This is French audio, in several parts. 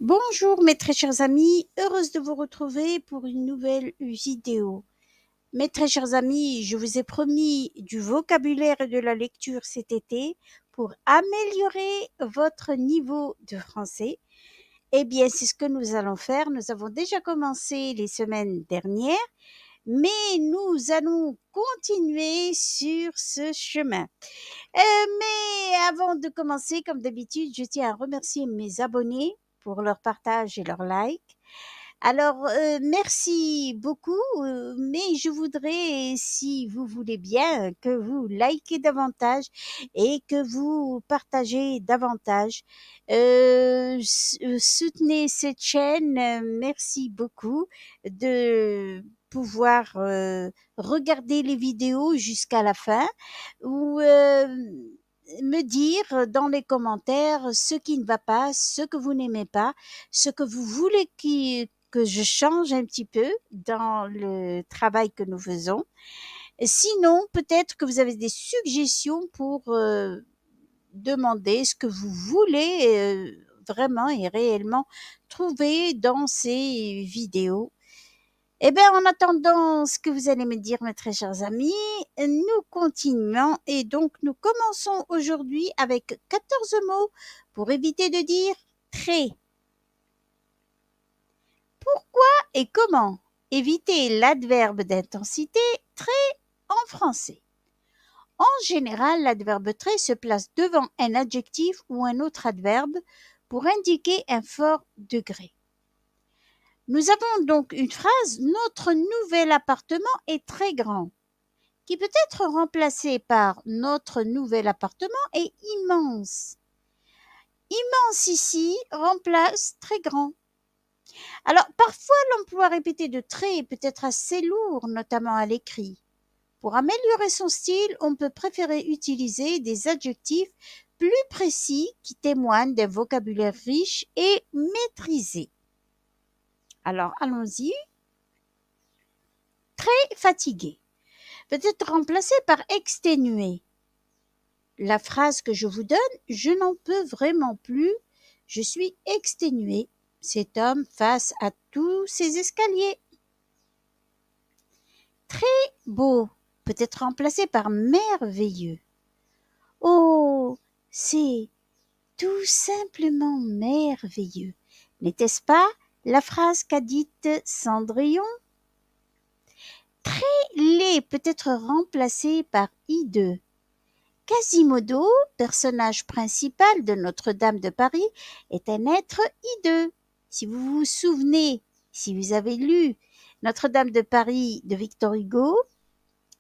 Bonjour mes très chers amis, heureuse de vous retrouver pour une nouvelle vidéo. Mes très chers amis, je vous ai promis du vocabulaire et de la lecture cet été pour améliorer votre niveau de français. Eh bien, c'est ce que nous allons faire. Nous avons déjà commencé les semaines dernières, mais nous allons continuer sur ce chemin. Mais avant de commencer, comme d'habitude, je tiens à remercier mes abonnés pour leur partage et leur like. Alors, merci beaucoup, mais je voudrais, si vous voulez bien, que vous likez davantage et que vous partagez davantage. Soutenez cette chaîne. Merci beaucoup de pouvoir regarder les vidéos jusqu'à la fin ou me dire dans les commentaires ce qui ne va pas, ce que vous n'aimez pas, ce que vous voulez que je change un petit peu dans le travail que nous faisons. Sinon, peut-être que vous avez des suggestions pour demander ce que vous voulez vraiment et réellement trouver dans ces vidéos. Eh bien, en attendant ce que vous allez me dire, mes très chers amis, nous continuons et donc nous commençons aujourd'hui avec 14 mots pour éviter de dire très. Pourquoi et comment éviter l'adverbe d'intensité très en français? En général, l'adverbe très se place devant un adjectif ou un autre adverbe pour indiquer un fort degré. Nous avons donc une phrase: notre nouvel appartement est très grand, qui peut être remplacée par notre nouvel appartement est immense. Immense ici remplace très grand. Alors, parfois, l'emploi répété de très peut être assez lourd, notamment à l'écrit. Pour améliorer son style, on peut préférer utiliser des adjectifs plus précis qui témoignent d'un vocabulaire riche et maîtrisé. Alors, allons-y. Très fatigué peut être remplacé par exténué. La phrase que je vous donne: je n'en peux vraiment plus, je suis exténué. Cet homme face à tous ces escaliers. Très beau peut être remplacé par merveilleux. Oh, c'est tout simplement merveilleux. N'était-ce pas la phrase qu'a dite Cendrillon? Très laid peut être remplacé par hideux. Quasimodo, personnage principal de Notre-Dame de Paris, est un être hideux. Si vous vous souvenez, si vous avez lu Notre-Dame de Paris de Victor Hugo,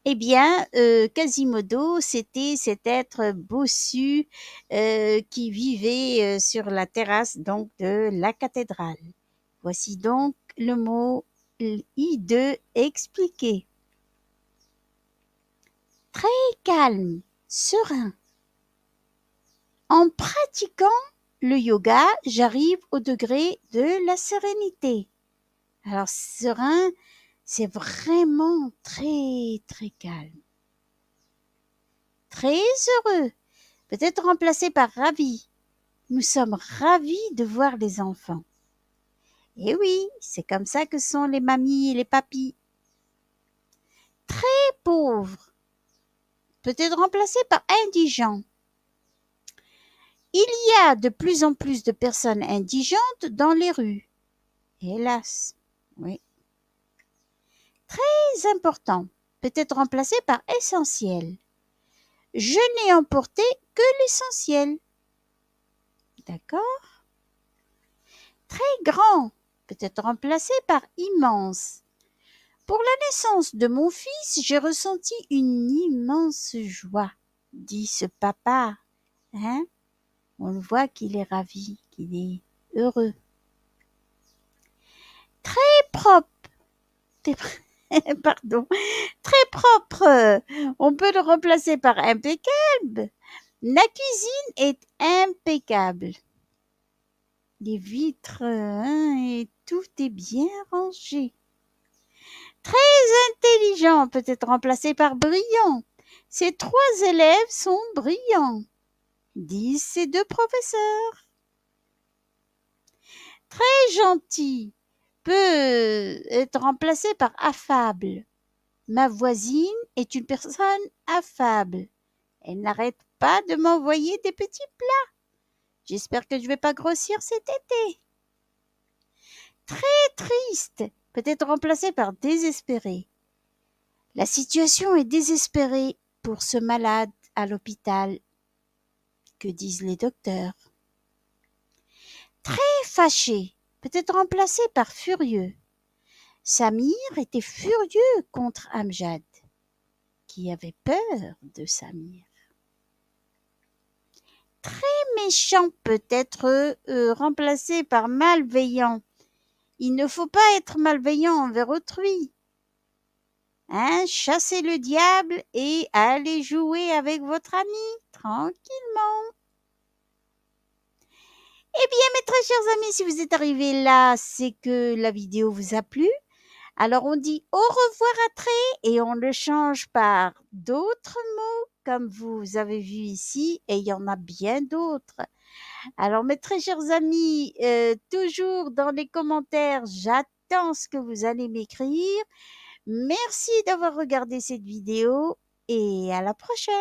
eh bien, Quasimodo, c'était cet être bossu qui vivait sur la terrasse donc de la cathédrale. Voici donc le mot hideux expliqué. Très calme, serein. En pratiquant le yoga, j'arrive au degré de la sérénité. Alors, serein, c'est vraiment très, très calme. Très heureux peut être remplacé par ravi. Nous sommes ravis de voir les enfants. Et oui, c'est comme ça que sont les mamies et les papis. Très pauvre peut être remplacé par indigent. Il y a de plus en plus de personnes indigentes dans les rues. Hélas, oui. Très important peut être remplacé par essentiel. Je n'ai emporté que l'essentiel. D'accord? Très grand peut être remplacé par immense. Pour la naissance de mon fils, j'ai ressenti une immense joie, dit ce papa. Hein? On le voit qu'il est ravi, qu'il est heureux. Très propre. Pardon. Très propre. On peut le remplacer par impeccable. La cuisine est impeccable. Les vitres, et tout est bien rangé. Très intelligent peut être remplacé par brillant. Ces 3 élèves sont brillants, disent ces 2 professeurs. gentil peut être remplacé par affable. Ma voisine est une personne affable. Elle n'arrête pas de m'envoyer des petits plats. J'espère que je ne vais pas grossir cet été. Très triste peut être remplacé par désespéré. La situation est désespérée pour ce malade à l'hôpital. Que disent les docteurs? Très fâché peut être remplacé par furieux. Samir était furieux contre Amjad, qui avait peur de Samir. Très méchant peut être remplacé par malveillant. Il ne faut pas être malveillant envers autrui. Hein, chassez le diable et allez jouer avec votre ami tranquillement. Eh bien, mes très chers amis, si vous êtes arrivés là, c'est que la vidéo vous a plu. Alors, on dit au revoir à très et on le change par d'autres mots, comme vous avez vu ici, et il y en a bien d'autres. Alors, mes très chers amis, toujours dans les commentaires, j'attends ce que vous allez m'écrire. Merci d'avoir regardé cette vidéo et à la prochaine.